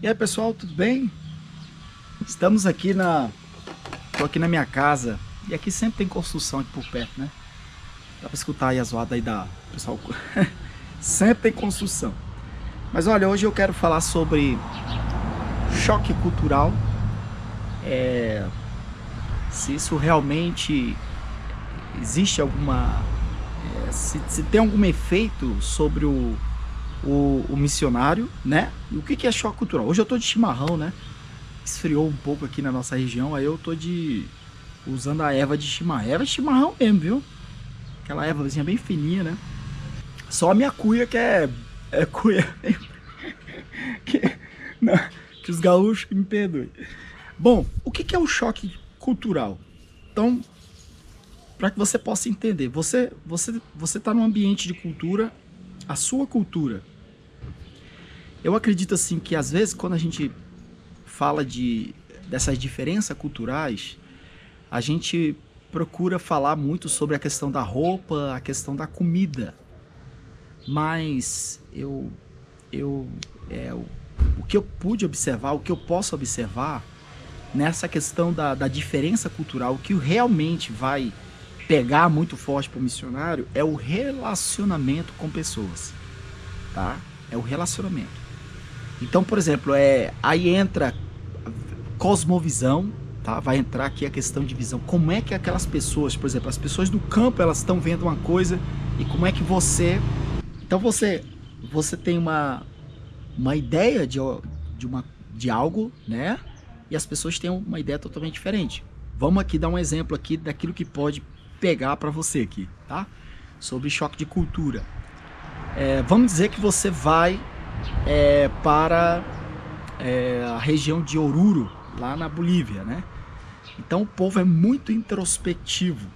E aí pessoal, tudo bem? Estamos aqui tô aqui na minha casa e aqui sempre tem construção aqui por perto, né? Dá pra escutar aí a zoada aí da pessoal. Sempre tem construção. Mas olha, hoje eu quero falar sobre choque cultural. Se isso realmente existe alguma... se tem algum efeito sobre o missionário, né? E o que é choque cultural? Hoje eu tô de chimarrão, né? Esfriou um pouco aqui na nossa região, aí eu tô usando a erva de chimarrão. Erva de chimarrão mesmo, viu? Aquela ervazinha bem fininha, né? Só a minha cuia que é cuia. Que os gaúchos me perdoem. Bom, o que é o choque cultural? Então, para que você possa entender, você tá num ambiente de cultura, a sua cultura. Eu acredito assim que às vezes quando a gente fala dessas diferenças culturais, a gente procura falar muito sobre a questão da roupa, a questão da comida. Mas o que eu pude observar, o que eu posso observar nessa questão da diferença cultural, o que realmente vai pegar muito forte para o missionário é o relacionamento com pessoas, tá? É o relacionamento. Então, por exemplo, aí entra cosmovisão, tá? Vai entrar aqui a questão de visão. Como é que aquelas pessoas, por exemplo, as pessoas do campo, elas estão vendo uma coisa e como é que você... Então você tem uma ideia de algo, né? E as pessoas têm uma ideia totalmente diferente. Vamos aqui dar um exemplo aqui daquilo que pode pegar para você aqui, tá? Sobre choque de cultura. Vamos dizer que você vai para a região de Oruro, lá na Bolívia, né? Então o povo é muito introspectivo.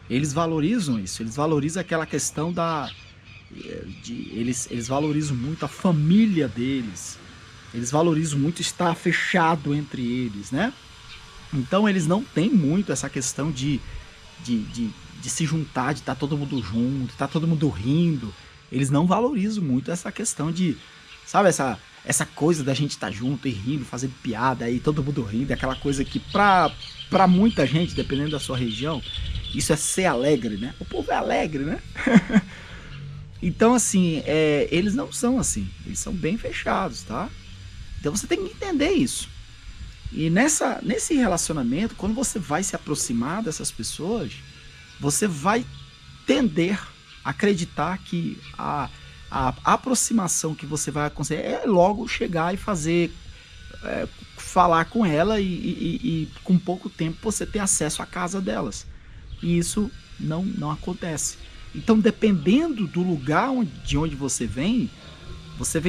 Eles valorizam isso, eles valorizam aquela questão eles valorizam muito a família deles, eles valorizam muito estar fechado entre eles, né? Então eles não têm muito essa questão de se juntar, de estar todo mundo junto, estar todo mundo rindo. Eles não valorizam muito essa questão de, sabe, essa coisa da gente estar junto e rindo, fazendo piada aí, todo mundo rindo, aquela coisa que pra muita gente, dependendo da sua região, isso é ser alegre, né? O povo é alegre, né? Então, assim, eles não são assim, eles são bem fechados, tá? Então você tem que entender isso. E nesse relacionamento, quando você vai se aproximar dessas pessoas, você vai tender a acreditar que a aproximação que você vai acontecer é logo chegar e falar com ela e com pouco tempo você ter acesso à casa delas. E isso não acontece. Então, dependendo do lugar de onde você vem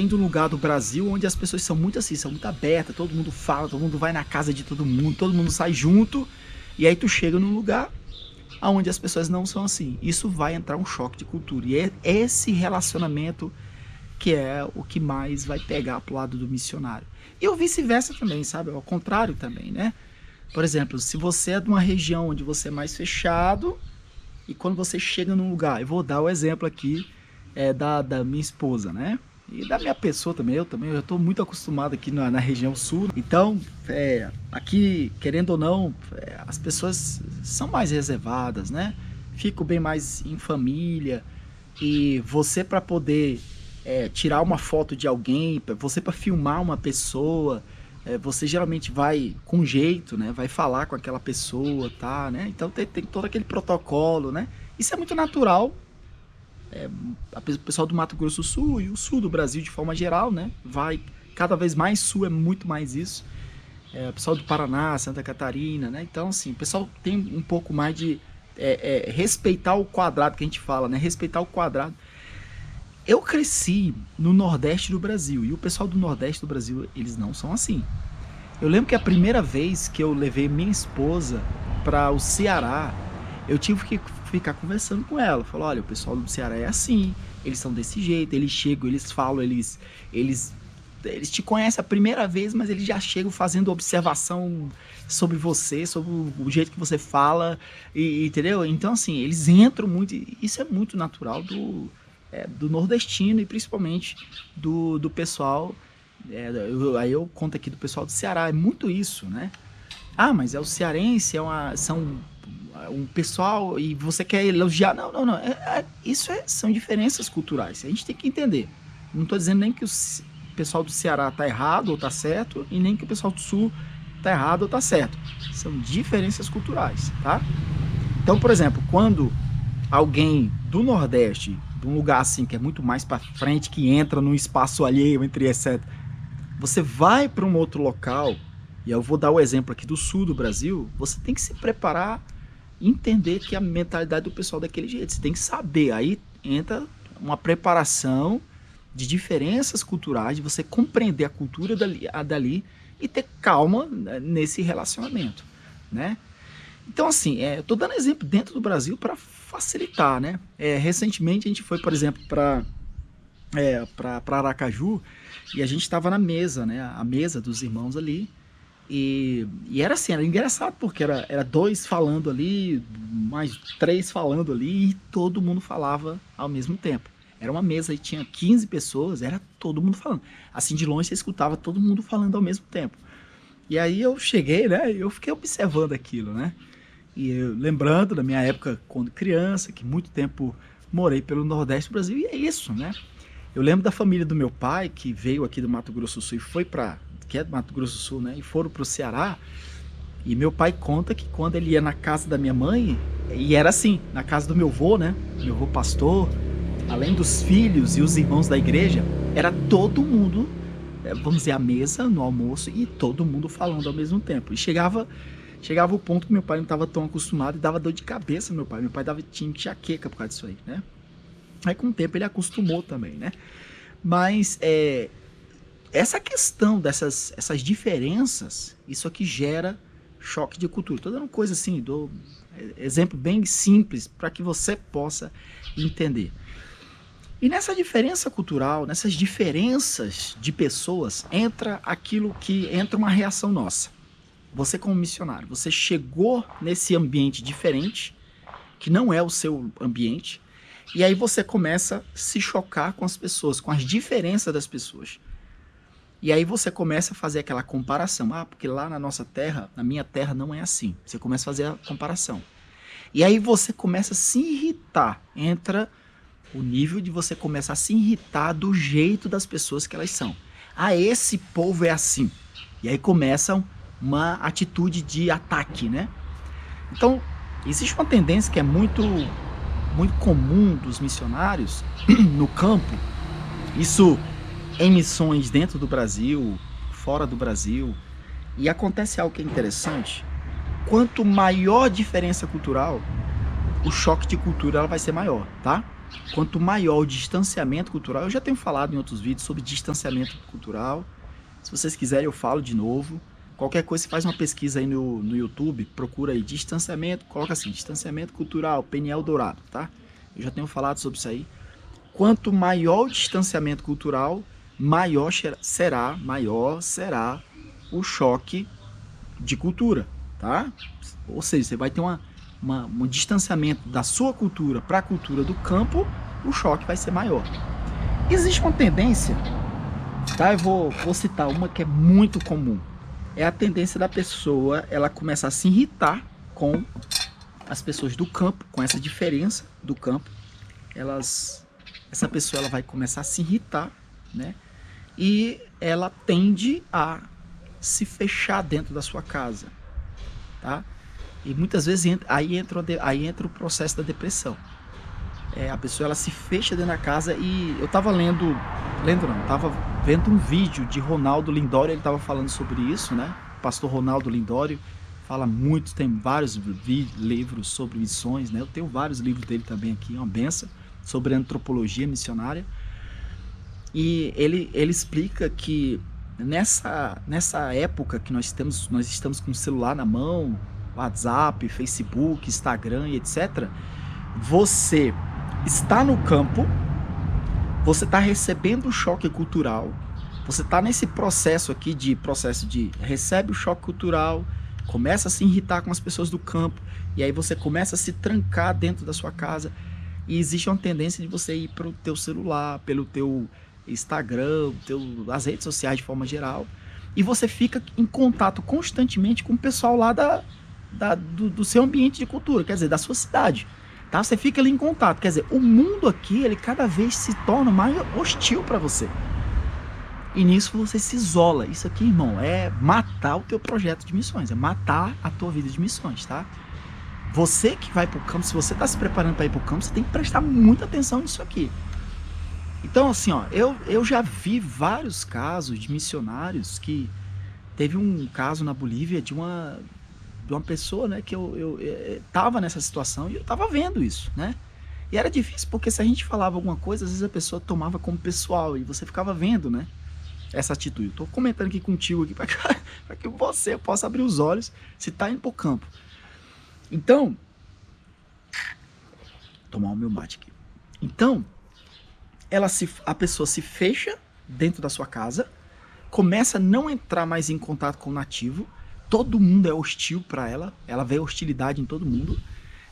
do lugar do Brasil onde as pessoas são muito assim, são muito abertas, todo mundo fala, todo mundo vai na casa de todo mundo sai junto, e aí tu chega num lugar onde as pessoas não são assim. Isso vai entrar um choque de cultura, e é esse relacionamento que é o que mais vai pegar pro lado do missionário. E o vice-versa também, sabe? Ao contrário também, né? Por exemplo, se você é de uma região onde você é mais fechado, e quando você chega num lugar, eu vou dar o exemplo aqui da minha esposa, né? E da minha pessoa também, eu estou muito acostumado aqui na região sul. Então, aqui, querendo ou não, as pessoas são mais reservadas, né? Ficam bem mais em família. E você, para poder tirar uma foto de alguém, você para filmar uma pessoa, você geralmente vai com jeito, né? Vai falar com aquela pessoa, tá, né? Então tem todo aquele protocolo, né? Isso é muito natural. O pessoal do Mato Grosso do Sul e o sul do Brasil de forma geral, né? Vai cada vez mais sul, é muito mais isso. O pessoal do Paraná, Santa Catarina, né? Então, assim, o pessoal tem um pouco mais de respeitar o quadrado que a gente fala, né? Respeitar o quadrado. Eu cresci no Nordeste do Brasil e o pessoal do Nordeste do Brasil, eles não são assim. Eu lembro que a primeira vez que eu levei minha esposa para o Ceará, eu tive que ficar conversando com ela. Falou, olha, o pessoal do Ceará é assim, eles são desse jeito, eles chegam, eles falam, eles te conhecem a primeira vez, mas eles já chegam fazendo observação sobre você, sobre o jeito que você fala, entendeu? Então, assim, eles entram muito, isso é muito natural do nordestino e principalmente do pessoal Aí eu conto aqui do pessoal do Ceará, é muito isso, né? Ah, mas é o cearense, são um pessoal e você quer elogiar. Não, não, não. São diferenças culturais. A gente tem que entender. Não estou dizendo nem que o pessoal do Ceará está errado ou está certo, e nem que o pessoal do Sul está errado ou está certo. São diferenças culturais, tá? Então, por exemplo, quando alguém do Nordeste, de um lugar assim que é muito mais para frente, que entra num espaço alheio, entre etc., você vai para um outro local, e eu vou dar o exemplo aqui do Sul do Brasil, você tem que se preparar e entender que a mentalidade do pessoal é daquele jeito. Você tem que saber. Aí entra uma preparação de diferenças culturais, de você compreender a cultura dali e ter calma nesse relacionamento, né? Então, assim, eu tô dando exemplo dentro do Brasil para facilitar, né? Recentemente a gente foi, por exemplo, para Aracaju, e a gente estava na mesa, né? A mesa dos irmãos ali. E era assim, era engraçado, porque era 2 falando ali, mais 3 falando ali, e todo mundo falava ao mesmo tempo. Era uma mesa e tinha 15 pessoas, era todo mundo falando. Assim, de longe você escutava todo mundo falando ao mesmo tempo. E aí eu cheguei, né? Eu fiquei observando aquilo, né? E eu, lembrando da minha época quando criança, que muito tempo morei pelo Nordeste do Brasil, e é isso, né? Eu lembro da família do meu pai, que veio aqui do Mato Grosso do Sul e foi para, que é do Mato Grosso do Sul, né? E foram para o Ceará. E meu pai conta que quando ele ia na casa da minha mãe, e era assim, na casa do meu avô, né? Meu avô pastor, além dos filhos e os irmãos da igreja, era todo mundo, vamos dizer, à mesa, no almoço, e todo mundo falando ao mesmo tempo. E chegava o ponto que meu pai não estava tão acostumado e dava dor de cabeça, meu pai. Meu pai tinha enxaqueca por causa disso aí, né? Aí com o tempo ele acostumou também, né? Mas essa questão essas diferenças, isso aqui gera choque de cultura. Estou dando coisa assim, dou exemplo bem simples para que você possa entender. E nessa diferença cultural, nessas diferenças de pessoas, entra uma reação nossa. Você como missionário, você chegou nesse ambiente diferente, que não é o seu ambiente, e aí você começa a se chocar com as pessoas, com as diferenças das pessoas. E aí você começa a fazer aquela comparação. Ah, porque lá na nossa terra, na minha terra não é assim. Você começa a fazer a comparação. E aí você começa a se irritar. Entra o nível de você começar a se irritar do jeito das pessoas que elas são. Ah, esse povo é assim. E aí começa uma atitude de ataque, né? Então, existe uma tendência que é muito comum dos missionários no campo. Isso em missões dentro do Brasil, fora do Brasil. E acontece algo que é interessante. Quanto maior a diferença cultural, o choque de cultura ela vai ser maior, tá? Quanto maior o distanciamento cultural, eu já tenho falado em outros vídeos sobre distanciamento cultural. Se vocês quiserem eu falo de novo. Qualquer coisa, você faz uma pesquisa aí no YouTube, procura aí distanciamento, coloca assim, distanciamento cultural, Peniel Dourado, tá? Eu já tenho falado sobre isso aí. Quanto maior o distanciamento cultural, maior será o choque de cultura, tá? Ou seja, você vai ter um distanciamento da sua cultura para a cultura do campo, o choque vai ser maior. Existe uma tendência, tá? Eu vou citar uma que é muito comum. É a tendência da pessoa, ela começar a se irritar com as pessoas do campo, com essa diferença do campo. Essa pessoa ela vai começar a se irritar, né? E ela tende a se fechar dentro da sua casa, tá? E muitas vezes aí entra o processo da depressão. A pessoa ela se fecha dentro da casa. E eu tava tava vendo um vídeo de Ronaldo Lindório, ele tava falando sobre isso, né? O pastor Ronaldo Lindório fala muito, tem vários livros sobre missões, né? Eu tenho vários livros dele também aqui, uma benção, sobre antropologia missionária. E ele explica que nessa época que nós estamos com o celular na mão, WhatsApp, Facebook, Instagram e etc., você está no campo, você está recebendo o choque cultural, você está nesse processo de recebe o choque cultural, começa a se irritar com as pessoas do campo, e aí você começa a se trancar dentro da sua casa, e existe uma tendência de você ir para o teu celular, pelo teu Instagram, as redes sociais de forma geral, e você fica em contato constantemente com o pessoal lá do seu ambiente de cultura, quer dizer, da sua cidade. Tá? Você fica ali em contato, quer dizer, o mundo aqui, ele cada vez se torna mais hostil para você. E nisso você se isola. Isso aqui, irmão, é matar o teu projeto de missões, é matar a tua vida de missões, tá? Você que vai pro campo, se você tá se preparando para ir pro campo, você tem que prestar muita atenção nisso aqui. Então, assim, ó, eu já vi vários casos de missionários que... Teve um caso na Bolívia de uma pessoa, né, que eu tava nessa situação e eu tava vendo isso, né? E era difícil porque se a gente falava alguma coisa, às vezes a pessoa tomava como pessoal e você ficava vendo, né, essa atitude. Eu tô comentando aqui contigo aqui para que você possa abrir os olhos se tá indo pro campo. Então, tomar o meu mate aqui. Então, a pessoa se fecha dentro da sua casa, começa a não entrar mais em contato com o nativo, todo mundo é hostil para ela vê hostilidade em todo mundo,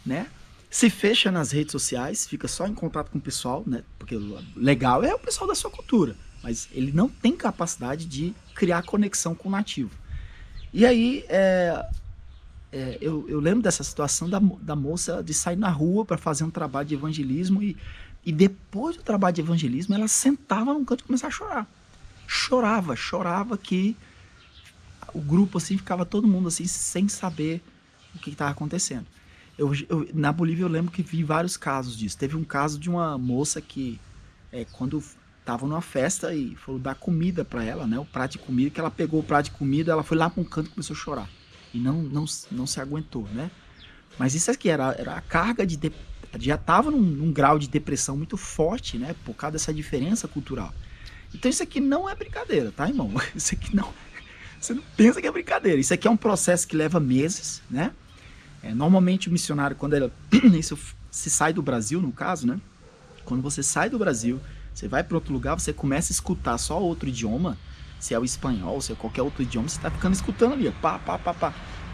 né? Se fecha nas redes sociais, fica só em contato com o pessoal, né? Porque o legal é o pessoal da sua cultura, mas ele não tem capacidade de criar conexão com o nativo. E aí, eu lembro dessa situação da moça de sair na rua para fazer um trabalho de evangelismo e depois do trabalho de evangelismo, ela sentava num canto e começava a chorar. Chorava que o grupo, assim, ficava todo mundo, assim, sem saber o que estava acontecendo. Na Bolívia eu lembro que vi vários casos disso. Teve um caso de uma moça que, quando estava numa festa e foram dar comida para ela, né, o prato de comida, que ela pegou o prato de comida, ela foi lá para um canto e começou a chorar. E não se aguentou, né? Mas isso aqui era a carga já estava num grau de depressão muito forte, né, por causa dessa diferença cultural. Então isso aqui não é brincadeira, tá, irmão? Isso aqui não... Você não pensa que é brincadeira. Isso aqui é um processo que leva meses, né? Normalmente o missionário, quando isso se sai do Brasil, no caso, né? Quando você sai do Brasil, você vai para outro lugar, você começa a escutar só outro idioma, se é o espanhol, se é qualquer outro idioma, você tá ficando escutando ali, pá.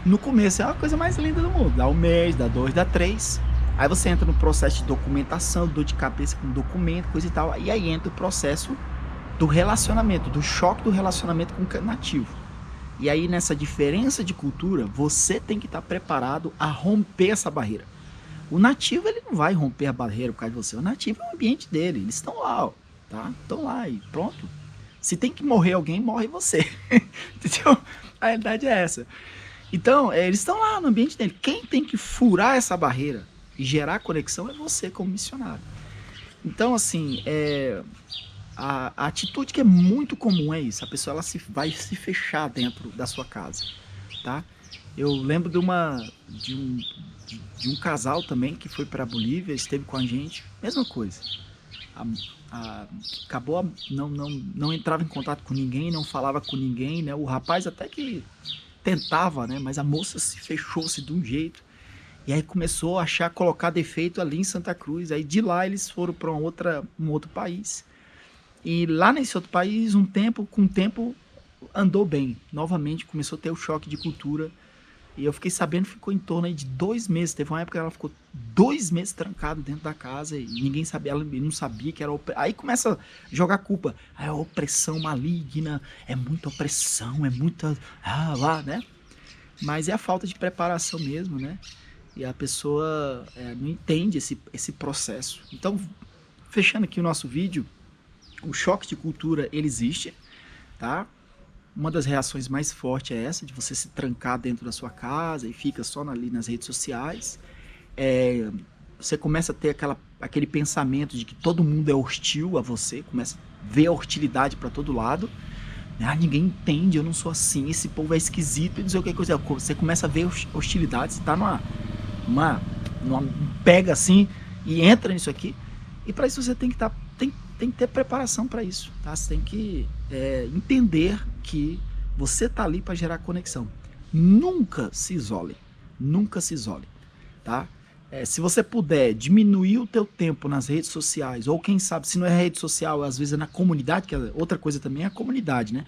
No começo é a coisa mais linda do mundo. Dá um mês, dá 2, dá 3. Aí você entra no processo de documentação, dor de cabeça com documento, coisa e tal. E aí entra o processo do relacionamento, do choque do relacionamento com o nativo. E aí nessa diferença de cultura, você tem que estar preparado a romper essa barreira. O nativo, ele não vai romper a barreira por causa de você. O nativo é o ambiente dele, eles estão lá, ó, tá? Estão lá e pronto. Se tem que morrer alguém, morre você. Entendeu? A realidade é essa. Então, eles estão lá no ambiente dele. Quem tem que furar essa barreira e gerar conexão é você como missionário. Então, assim, a atitude que é muito comum é isso. A pessoa vai se fechar dentro da sua casa, tá? Eu lembro de um casal também que foi para a Bolívia, esteve com a gente, mesma coisa. Acabou, não entrava em contato com ninguém, não falava com ninguém, né? O rapaz até que tentava, né? Mas a moça se fechou-se de um jeito. E aí começou a colocar defeito ali em Santa Cruz. Aí de lá eles foram para um outro país. E lá nesse outro país, com o tempo, andou bem. Novamente começou a ter o choque de cultura. E eu fiquei sabendo que ficou em torno aí de 2 meses. Teve uma época que ela ficou 2 meses trancada dentro da casa e ninguém sabia, ela não sabia que era... Aí começa a jogar culpa. É opressão maligna, é muita opressão, é muita... lá, né? Mas é a falta de preparação mesmo, né? E a pessoa não entende esse processo. Então, fechando aqui o nosso vídeo, o choque de cultura, ele existe, tá? Uma das reações mais fortes é essa, de você se trancar dentro da sua casa e fica só ali nas redes sociais. Você começa a ter aquele pensamento de que todo mundo é hostil a você, começa a ver a hostilidade para todo lado. Ninguém entende, eu não sou assim, esse povo é esquisito, não sei o que coisa. Você começa a ver hostilidade, você tá numa pega assim e entra nisso aqui. E para isso você tem que ter preparação para isso, tá? Você tem que entender que você está ali para gerar conexão. Nunca se isole, tá? Se você puder diminuir o teu tempo nas redes sociais, ou quem sabe, se não é rede social, às vezes é na comunidade, que outra coisa também é a comunidade, né?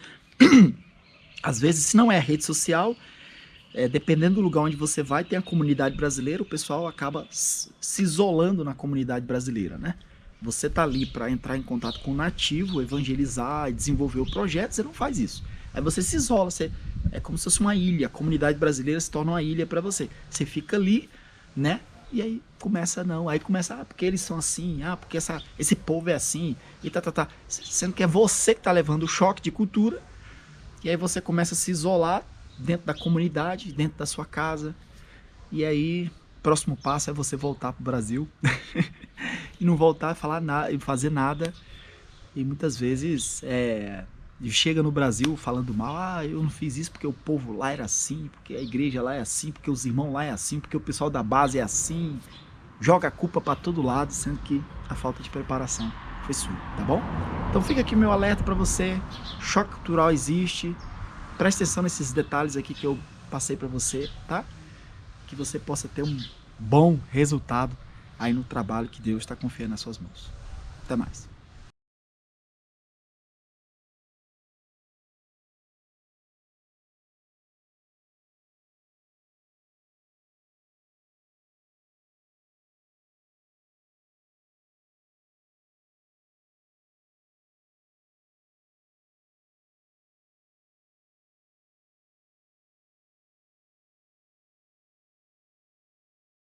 Às vezes, se não é rede social, dependendo do lugar onde você vai, tem a comunidade brasileira, o pessoal acaba se isolando na comunidade brasileira, né? Você tá ali para entrar em contato com o nativo, evangelizar, desenvolver o projeto, você não faz isso. Aí você se isola, é como se fosse uma ilha, a comunidade brasileira se torna uma ilha para você. Você fica ali, né? E aí começa porque eles são assim, porque esse povo é assim, e tá. Sendo que é você que tá levando o choque de cultura, e aí você começa a se isolar dentro da comunidade, dentro da sua casa, e aí próximo passo é você voltar pro Brasil e não voltar a falar nada, e fazer nada, e muitas vezes chega no Brasil falando mal, eu não fiz isso porque o povo lá era assim, porque a igreja lá é assim, porque os irmãos lá é assim, porque o pessoal da base é assim, joga a culpa para todo lado, sendo que a falta de preparação foi sua, tá bom? Então fica aqui meu alerta para você, choque cultural existe, preste atenção nesses detalhes aqui que eu passei para você, tá? Que você possa ter um bom resultado aí no trabalho que Deus está confiando nas suas mãos. Até mais.